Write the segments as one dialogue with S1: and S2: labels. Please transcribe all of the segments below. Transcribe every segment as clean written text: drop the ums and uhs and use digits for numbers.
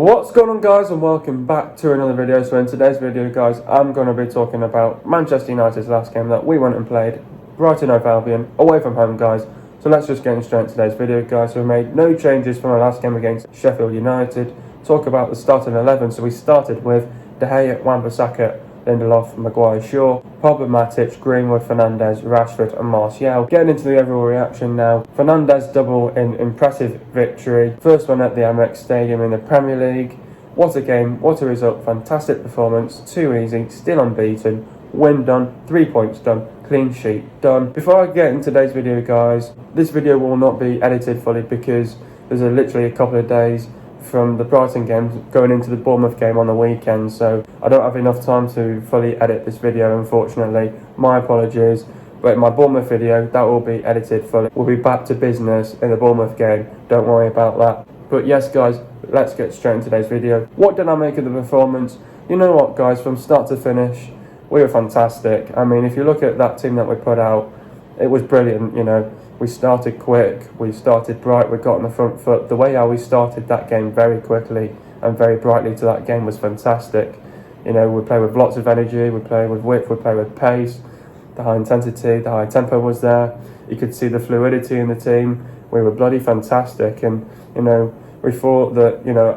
S1: What's going on, guys, and welcome back to another video. So in today's video, guys, I'm going to be talking about Manchester United's last game that we went and played, Brighton Hove Albion, away from home, guys. So let's just get straight into today's video, guys. So we made no changes from our last game against Sheffield United. Talk about the starting 11. So we started with De Gea, Wan-Bissaka, Lindelof, Maguire, Shaw, Pogba, Matic, Greenwood, Fernandes, Rashford and Martial. Getting into the overall reaction now. Fernandes double in impressive victory. First one at the Emirates Stadium in the Premier League. What a game, what a result, fantastic performance, too easy, still unbeaten, win done, 3 points done, clean sheet done. Before I get into today's video, guys, this video will not be edited fully because there's literally a couple of days from the Brighton game going into the Bournemouth game on the weekend, so I don't have enough time to fully edit this video, unfortunately. My apologies, but my Bournemouth video, that will be edited fully. We'll be back to business in the Bournemouth game, don't worry about that. But yes, guys, let's get straight into today's video. What did I make of the performance? You know what, guys, from start to finish, we were fantastic. I mean, if you look at that team that we put out, it was brilliant. You know, we started quick, we started bright, we got on the front foot. The way how we started that game very quickly and very brightly to that game was fantastic. You know, we played with lots of energy, we played with width, we played with pace, the high intensity, the high tempo was there. You could see the fluidity in the team. We were bloody fantastic, and you know, we thought that, you know,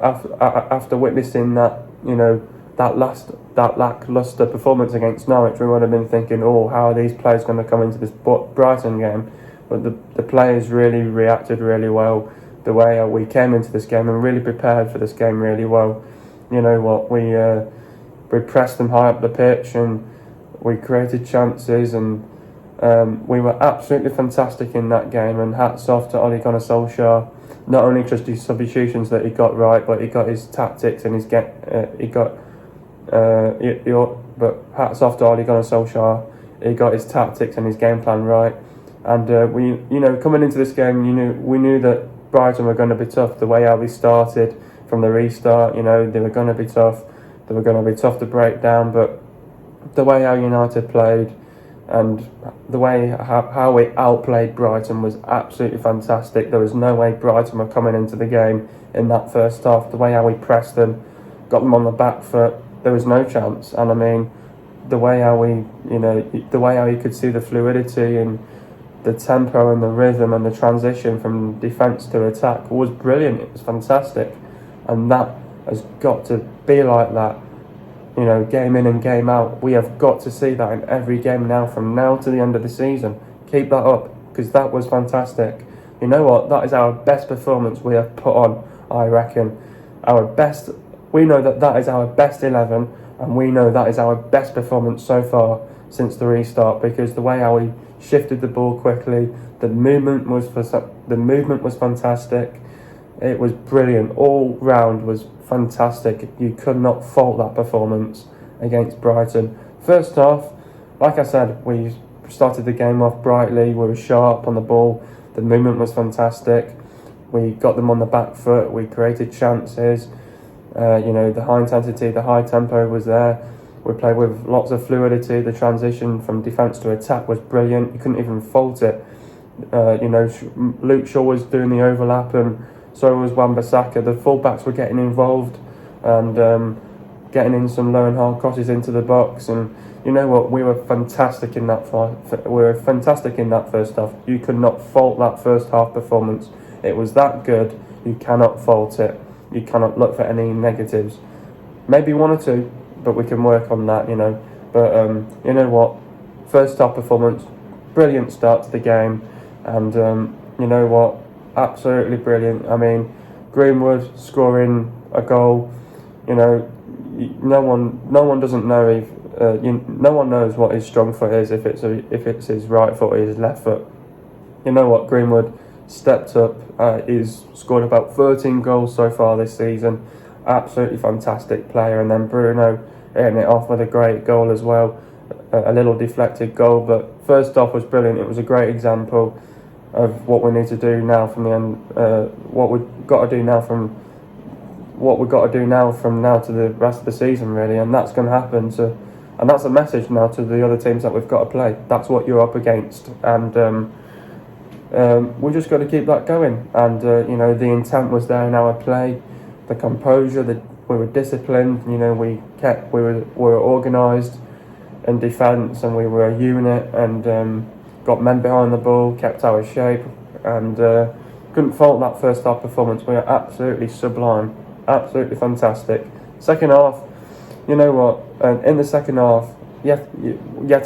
S1: after witnessing that, you know, that lackluster performance against Norwich, we would have been thinking, oh, how are these players going to come into this Brighton game? But the players really reacted really well the way we came into this game and really prepared for this game really well. You know what, we pressed them high up the pitch and we created chances, and we were absolutely fantastic in that game, and hats off to Ole Gunnar Solskjaer. Not only just his substitutions that he got right, but he got his tactics and but hats off to Ole Gunnar Solskjaer. He got his tactics and his game plan right. And we, you know, coming into this game, we knew that Brighton were going to be tough. The way how we started from the restart, you know, they were going to be tough. They were going to be tough to break down. But the way how United played and the way how we outplayed Brighton was absolutely fantastic. There was no way Brighton were coming into the game in that first half. The way how we pressed them, got them on the back foot, there was no chance. And I mean, the way how we, you know, the way how you could see the fluidity and the tempo and the rhythm and the transition from defence to attack was brilliant. It was fantastic, and that has got to be like that, you know, game in and game out. We have got to see that in every game now, from now to the end of the season. Keep that up, because that was fantastic. You know what, that is our best performance we have put on, I reckon. Our best, we know that is our best 11, and we know that is our best performance so far since the restart, because the way how we shifted the ball quickly, the movement was fantastic. It was brilliant. All round was fantastic. You could not fault that performance against Brighton. First half, like I said, we started the game off brightly. We were sharp on the ball. The movement was fantastic. We got them on the back foot. We created chances. You know, the high intensity, the high tempo was there. We played with lots of fluidity. The transition from defence to attack was brilliant. You couldn't even fault it. You know, Luke Shaw was doing the overlap, and so was Wan-Bissaka. The fullbacks were getting involved and getting in some low and hard crosses into the box. And you know what, we were fantastic in that first half. You could not fault that first half performance. It was that good. You cannot fault it. You cannot look for any negatives. Maybe one or two, but we can work on that, you know. But you know what, first half performance, brilliant start to the game, and you know what, absolutely brilliant. I mean, Greenwood scoring a goal, you know, no one doesn't know if no one knows what his strong foot is, if it's his right foot or his left foot. You know what, Greenwood stepped up. He's scored about 13 goals so far this season. Absolutely fantastic player. And then Bruno hitting it off with a great goal as well, a little deflected goal, but first off was brilliant. It was a great example of what we need to do now from the end, what we've got to do now from now to the rest of the season, really. And that's going to happen. And that's a message now to the other teams that we've got to play. That's what you're up against, and we just got to keep that going. And you know, the intent was there in our play. the composure, we were disciplined. You know, we were organised in defence, and we were a unit, and got men behind the ball, kept our shape, and couldn't fault that first half performance. We were absolutely sublime, absolutely fantastic. Second half, you know what? In the second half, yet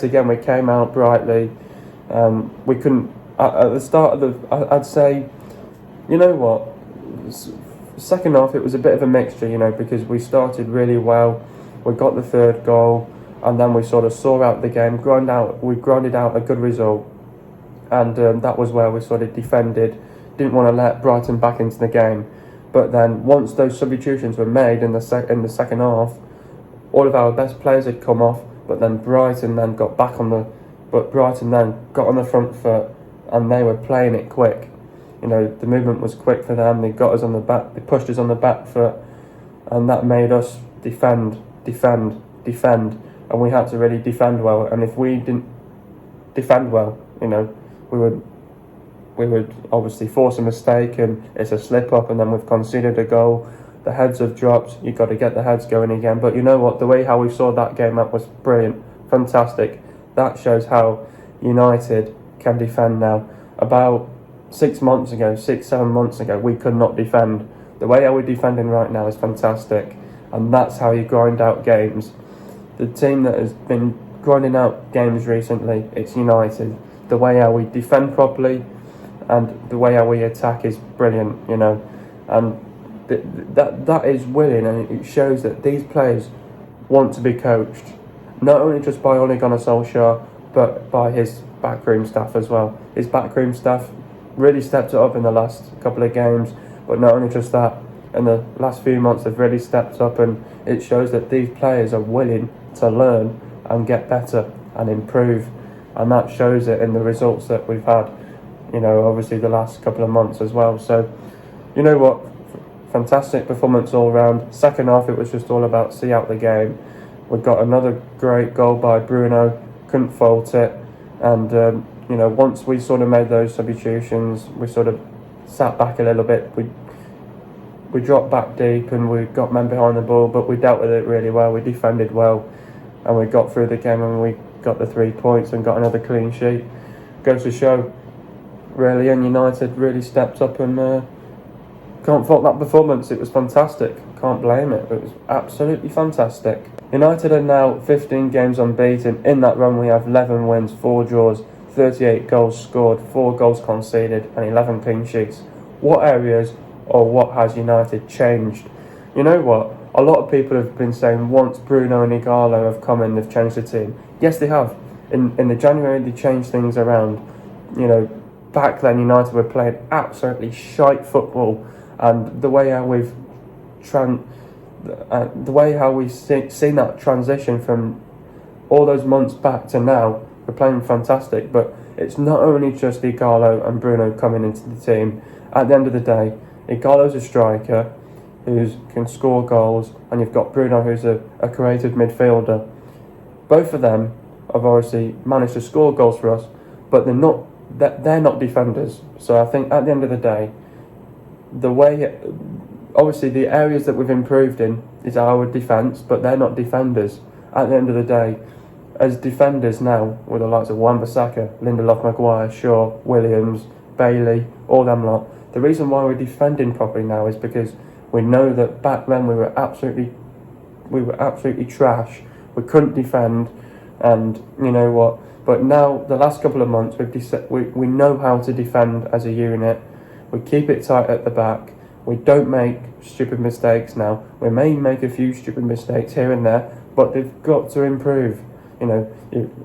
S1: again we came out brightly. We couldn't at the start of I'd say, you know what? Second half it was a bit of a mixture, you know, because we started really well. We got the third goal, and then we sort of saw out the game, we grinded out a good result, and that was where we sort of defended, didn't want to let Brighton back into the game. But then once those substitutions were made in the second half, all of our best players had come off, but then Brighton then got on the front foot, and they were playing it quick. You know, the movement was quick for them. They got us on the back, they pushed us on the back foot, and that made us defend, and we had to really defend well. And if we didn't defend well, you know, we would obviously force a mistake, and it's a slip up, and then we've conceded a goal. The heads have dropped. You've got to get the heads going again. But you know what? The way how we saw that game up was brilliant, fantastic. That shows how United can defend now. About 7 months ago, we could not defend. The way how we're defending right now is fantastic, and that's how you grind out games. The team that has been grinding out games recently, it's United. The way how we defend properly and the way how we attack is brilliant, you know, and that is winning, and it shows that these players want to be coached, not only just by Ole Gunnar Solskjaer, but by his backroom staff as well. His backroom staff really stepped it up in the last couple of games, but not only just that, in the last few months they've really stepped up, and it shows that these players are willing to learn and get better and improve, and that shows it in the results that we've had, you know, obviously the last couple of months as well. So, you know what, fantastic performance all round. Second half, it was just all about see out the game. We got another great goal by Bruno, couldn't fault it, and you know, once we sort of made those substitutions, we sort of sat back a little bit. We dropped back deep, and we got men behind the ball, but we dealt with it really well. We defended well, and we got through the game, and we got the 3 points and got another clean sheet. Goes to show, really, and United really stepped up, and can't fault that performance. It was fantastic. Can't blame it. It was absolutely fantastic. United are now 15 games unbeaten. In that run, we have 11 wins, 4 draws, 38 goals scored, 4 goals conceded, and 11 clean sheets. What areas or what has United changed? You know what? A lot of people have been saying once Bruno and Igalo have come in, they've changed the team. Yes, they have. In the January, they changed things around. You know, back then United were playing absolutely shite football, and the way how we've seen that transition from all those months back to now, we're playing fantastic. But it's not only just Igalo and Bruno coming into the team. At the end of the day, Igalo's a striker who can score goals, and you've got Bruno, who's a creative midfielder. Both of them have obviously managed to score goals for us, but they're not defenders. So I think at the end of the day, obviously the areas that we've improved in is our defence, but they're not defenders. At the end of the day, as defenders now, with the likes of Wan-Bissaka, Lindelof, Maguire, Shaw, Williams, Bailey, all them lot, the reason why we're defending properly now is because we know that back then we were absolutely trash. We couldn't defend, and you know what? But now the last couple of months we know how to defend as a unit. We keep it tight at the back. We don't make stupid mistakes now. We may make a few stupid mistakes here and there, but they've got to improve. You know,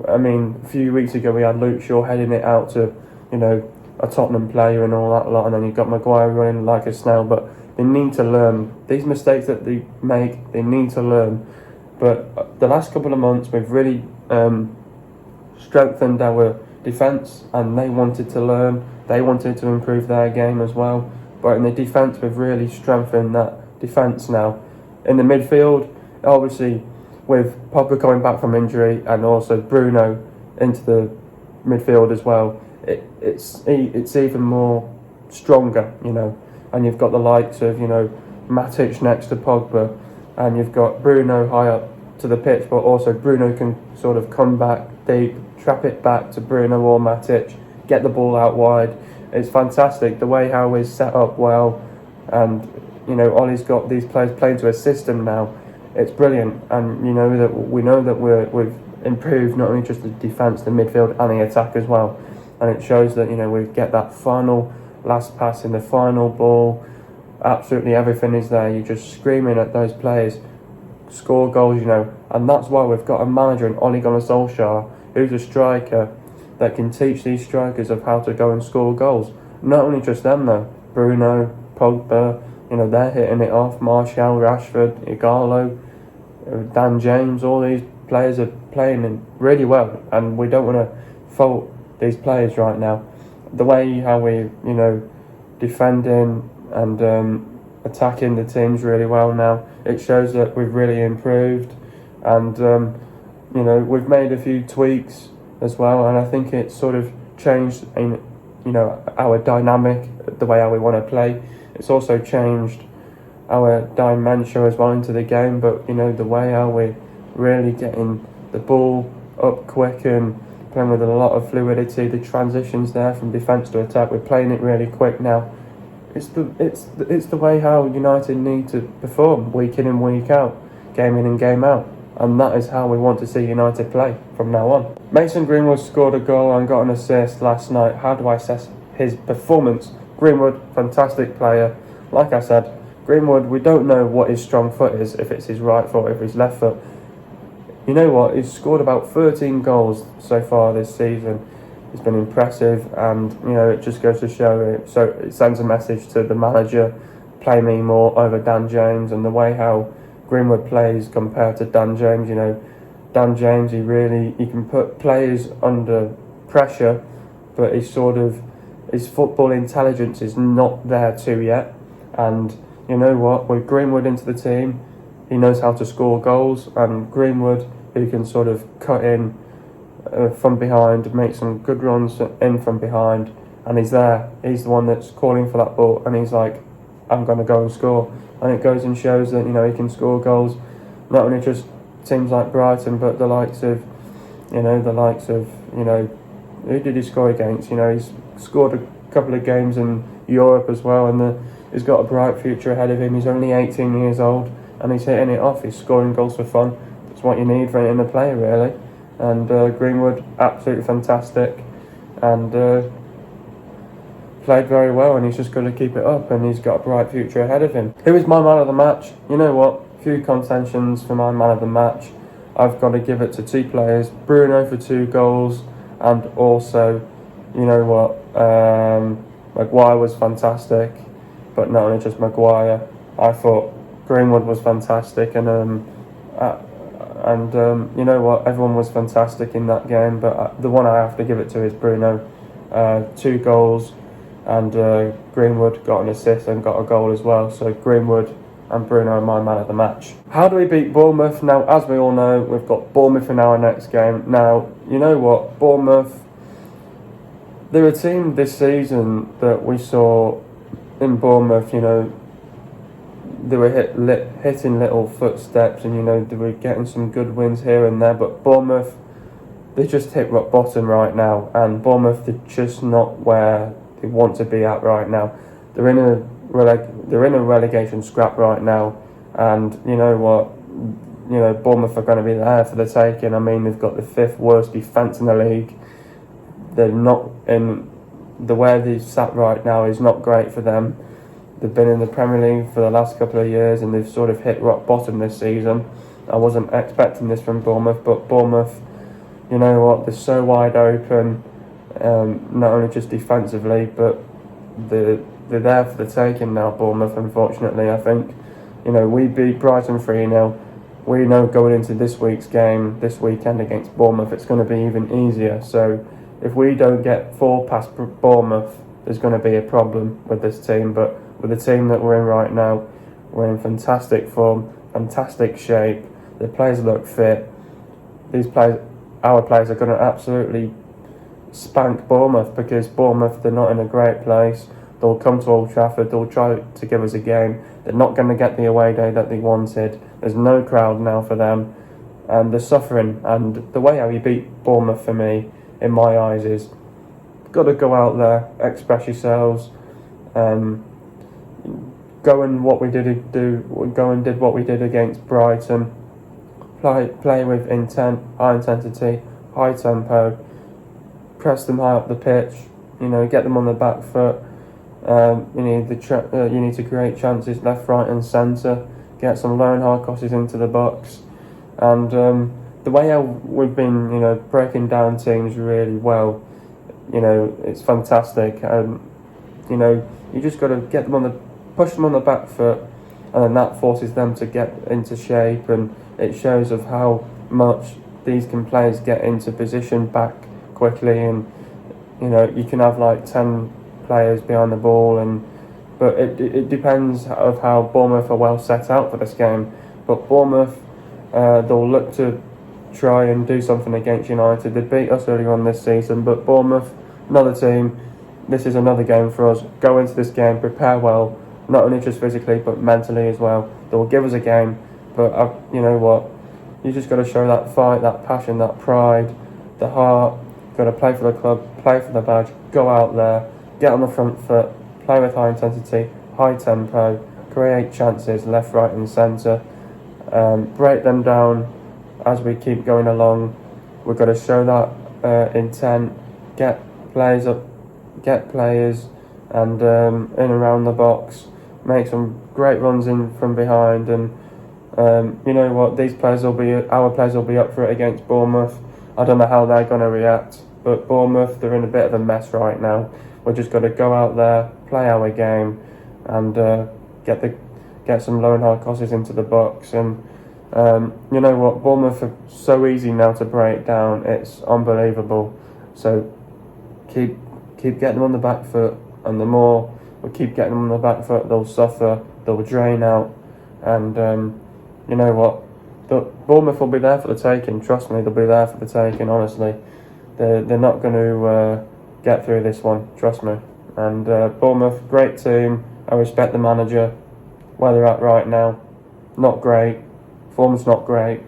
S1: I mean, a few weeks ago we had Luke Shaw heading it out to, you know, a Tottenham player and all that lot, and then you've got Maguire running like a snail. But they need to learn. These mistakes that they make, they need to learn. But the last couple of months we've really strengthened our defence, and they wanted to learn. They wanted to improve their game as well. But in the defence, we've really strengthened that defence now. In the midfield, obviously, with Pogba coming back from injury and also Bruno into the midfield as well, it's even more stronger, you know. And you've got the likes of, you know, Matic next to Pogba, and you've got Bruno high up to the pitch, but also Bruno can sort of come back deep, trap it back to Bruno or Matic, get the ball out wide. It's fantastic the way how we're set up well, and Ollie's got these players playing to a system now. It's brilliant, and we know that we've improved not only just the defence, the midfield, and the attack as well. And it shows that we get that final last pass in the final ball. Absolutely everything is there. You're just screaming at those players, score goals, and that's why we've got a manager in Ole Gunnar Solskjaer, who's a striker that can teach these strikers of how to go and score goals. Not only just them though, Bruno, Pogba, they're hitting it off. Martial, Rashford, Igalo, Dan James, all these players are playing really well, and we don't want to fault these players right now. The way how we, defending and attacking the teams really well now, it shows that we've really improved, and we've made a few tweaks as well, and I think it's sort of changed in our dynamic, the way how we want to play. It's also changed our dimension as well into the game, but the way how we're really getting the ball up quick and playing with a lot of fluidity, the transitions there from defence to attack, we're playing it really quick now. It's the way how United need to perform week in and week out, game in and game out, and that is how we want to see United play from now on. Mason Greenwood scored a goal and got an assist last night. How do I assess his performance? Greenwood, fantastic player. Like I said, Greenwood, we don't know what his strong foot is, if it's his right foot, if his left foot. You know what? He's scored about 13 goals so far this season. It's been impressive, and it just goes to show it. So it sends a message to the manager: play me more over Dan James. And the way how Greenwood plays compared to Dan James, Dan James, he can put players under pressure, but his football intelligence is not there too yet. And you know what? With Greenwood into the team, he knows how to score goals, and Greenwood, who can sort of cut in from behind, make some good runs in from behind, and he's there. He's the one that's calling for that ball, and he's like, I'm going to go and score. And it goes and shows that he can score goals, not only just teams like Brighton, but the likes of who did he score against? He's scored a couple of games in Europe as well, and he's got a bright future ahead of him. He's only 18 years old, and he's hitting it off. He's scoring goals for fun. That's what you need in a player, really. And Greenwood, absolutely fantastic, and played very well, and he's just got to keep it up, and he's got a bright future ahead of him. Who is my man of the match? You know what? Few contentions for my man of the match. I've got to give it to two players: Bruno for 2 goals, and also, Maguire was fantastic. But not only just Maguire, I thought Greenwood was fantastic, and everyone was fantastic in that game. But the one I have to give it to is Bruno. 2 goals, and Greenwood got an assist and got a goal as well. So Greenwood and Bruno are my man of the match. How do we beat Bournemouth? Now, as we all know, we've got Bournemouth in our next game. Now, you know what? Bournemouth, they're a team this season that we saw in Bournemouth, they were hitting little footsteps, and they were getting some good wins here and there. But Bournemouth, they just hit rock bottom right now, and Bournemouth, they're just not where they want to be at right now. They're in a relegation scrap right now, and you know what? Bournemouth are going to be there for the taking. I mean, they've got the 5th worst defence in the league. They're not in. The way they've sat right now is not great for them. They've been in the Premier League for the last couple of years, and they've sort of hit rock bottom this season. I wasn't expecting this from Bournemouth, but Bournemouth, you know what, they're so wide open, not only just defensively, but they're there for the taking now, Bournemouth, unfortunately. I think, we beat Brighton 3-0. We know going into this week's game, this weekend against Bournemouth, it's going to be even easier. So if we don't get 4 past Bournemouth, there's going to be a problem with this team. But with the team that we're in right now, we're in fantastic form, fantastic shape. The players look fit. Our players are going to absolutely spank Bournemouth, because Bournemouth, they're not in a great place. They'll come to Old Trafford, they'll try to give us a game. They're not going to get the away day that they wanted. There's no crowd now for them, and they're suffering. And the way how he beat Bournemouth for me, in my eyes, is got to go out there, express yourselves, go and did what we did against Brighton. Play with intent, high intensity, high tempo, press them high up the pitch, get them on the back foot. You need to create chances left, right and centre, get some low and high crosses into the box. And the way how we've been, breaking down teams really well, it's fantastic. You just got to push them on the back foot, and then that forces them to get into shape, and it shows of how much these players get into position back quickly. And you can have like 10 players behind the ball, but it depends of how Bournemouth are well set out for this game. But Bournemouth, they'll look to try and do something against United. They beat us earlier on this season, but Bournemouth, another team, this is another game for us. Go into this game, prepare well, not only just physically but mentally as well. They will give us a game, but you know what? You just got to show that fight, that passion, that pride, the heart. Got to play for the club, play for the badge, go out there, get on the front foot, play with high intensity, high tempo, create chances left, right and centre, break them down as we keep going along. We've got to show that intent, get players up, get players and in around the box, make some great runs in from behind, and you know what, our players will be up for it against Bournemouth. I don't know how they're going to react, but Bournemouth, they're in a bit of a mess right now. We're just got to go out there, play our game, and get some low and high crosses into the box. And you know what, Bournemouth are so easy now to break down. It's unbelievable. So keep getting them on the back foot, and the more we keep getting them on the back foot, they'll suffer, they'll drain out, and you know what, Bournemouth will be there for the taking. Trust me, they'll be there for the taking. Honestly, they're not going to get through this one. Trust me. And Bournemouth, great team. I respect the manager. Where they're at right now, not great. Form's not great.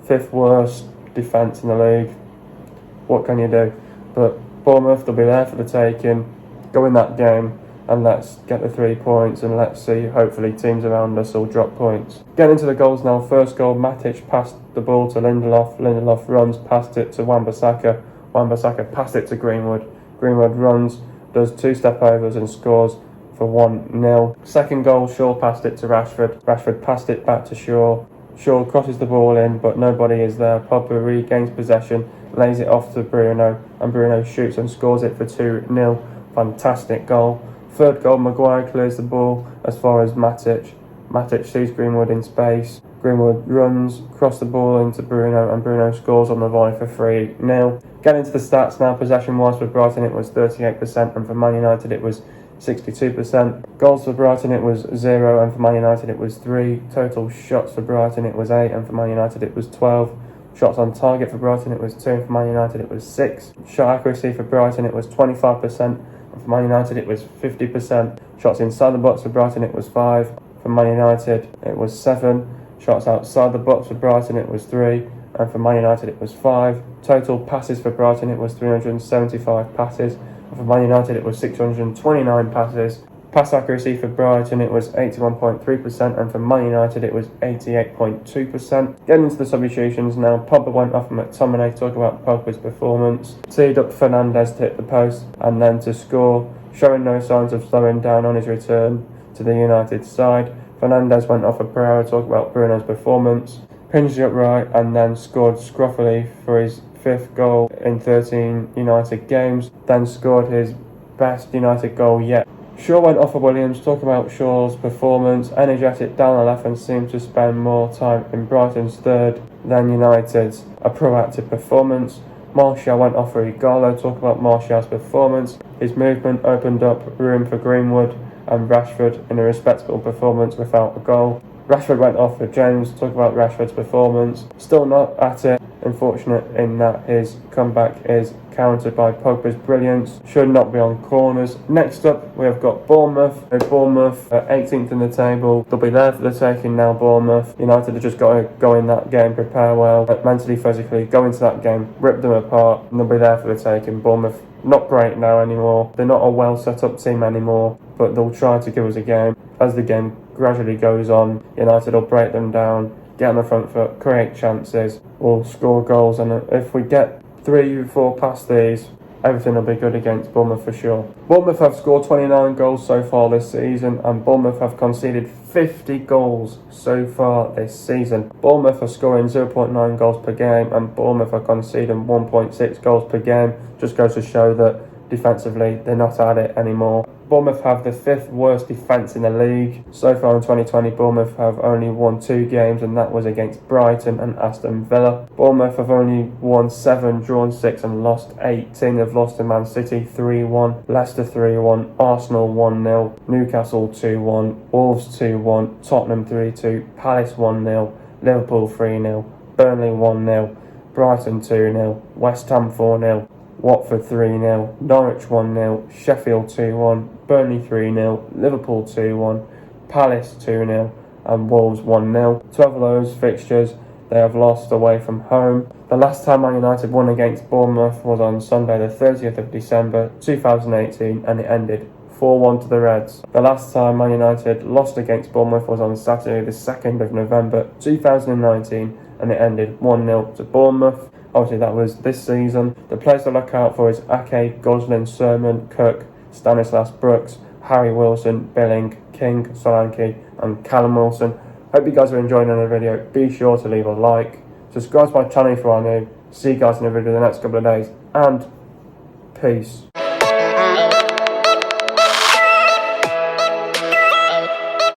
S1: 5th worst defence in the league. What can you do? But Bournemouth, they'll be there for the taking. Go in that game and let's get the 3 points, and let's see, hopefully teams around us will drop points. Getting into the goals now. First goal, Matic passed the ball to Lindelof. Lindelof runs, passed it to Wan-Bissaka. Wan-Bissaka passed it to Greenwood. Greenwood runs, does 2 step overs and scores for 1-0. Second goal, Shaw passed it to Rashford. Rashford passed it back to Shaw. Shaw crosses the ball in, but nobody is there. Pogba regains possession, lays it off to Bruno, and Bruno shoots and scores it for 2-0. Fantastic goal. Third goal, Maguire clears the ball as far as Matic. Matic sees Greenwood in space. Greenwood runs, cross the ball into Bruno, and Bruno scores on the volley for 3-0. Getting into the stats now. Possession-wise for Brighton it was 38%, and for Man United it was 62%. Goals for Brighton it was 0, and for Man United it was 3. Total shots for Brighton it was 8, and for Man United it was 12. Shots on target for Brighton it was 2, and for Man United it was 6. Shot accuracy for Brighton it was 25%. For Man United it was 50%. Shots inside the box for Brighton it was 5. For Man United it was 7. Shots outside the box for Brighton it was 3. And for Man United it was 5. Total passes for Brighton it was 375 passes. And for Man United it was 629 passes. Pass accuracy for Brighton it was 81.3%, and for Man United it was 88.2%. Getting into the substitutions now. Pogba went off for McTominay. Talk about Pogba's performance. Teed up Fernandes to hit the post and then to score, showing no signs of slowing down on his return to the United side. Fernandes went off for Pereira. Talk about Bruno's performance. Pinged it upright and then scored scruffily for his 5th goal in 13 United games. Then scored his best United goal yet. Shaw went off for Williams. Talk about Shaw's performance. Energetic down the left and seemed to spend more time in Brighton's third than United's. A proactive performance. Martial went off for Igalo. Talk about Martial's performance. His movement opened up room for Greenwood and Rashford in a respectable performance without a goal. Rashford went off for James. Talk about Rashford's performance. Still not at it. Unfortunate in that his comeback is countered by Pogba's brilliance. Should not be on corners. Next up, we have got Bournemouth. Bournemouth are 18th in the table. They'll be there for the taking now, Bournemouth. United have just got to go in that game, prepare well, mentally, physically, go into that game, rip them apart, and they'll be there for the taking. Bournemouth, not great now anymore. They're not a well set up team anymore, but they'll try to give us a game. As the game gradually goes on, United will break them down, get on the front foot, create chances, we'll score goals, and if we get 3-4 past these, everything will be good against Bournemouth for sure. Bournemouth have scored 29 goals so far this season, and Bournemouth have conceded 50 goals so far this season. Bournemouth are scoring 0.9 goals per game, and Bournemouth are conceding 1.6 goals per game. Just goes to show that defensively they're not at it anymore. Bournemouth have the 5th worst defence in the league. So far in 2020, Bournemouth have only won 2 games, and that was against Brighton and Aston Villa. Bournemouth have only won 7, drawn 6 and lost 18. They've lost to Man City 3-1, Leicester 3-1, Arsenal 1-0, Newcastle 2-1, Wolves 2-1, Tottenham 3-2, Palace 1-0, Liverpool 3-0, Burnley 1-0, Brighton 2-0, West Ham 4-0, Watford 3-0, Norwich 1-0, Sheffield 2-1, Burnley 3-0, Liverpool 2-1, Palace 2-0 and Wolves 1-0. 12 of those fixtures they have lost away from home. The last time Man United won against Bournemouth was on Sunday the 30th of December 2018 and it ended 4-1 to the Reds. The last time Man United lost against Bournemouth was on Saturday the 2nd of November 2019 and it ended 1-0 to Bournemouth. Obviously that was this season. The players to look out for is Ake, Goslin, Sermon, Cook, Stanislas Brooks, Harry Wilson, Billing, King, Solanke and Callum Wilson. Hope you guys are enjoying another video. Be sure to leave a like. Subscribe to my channel if you are new. See you guys in the video the next couple of days. And peace.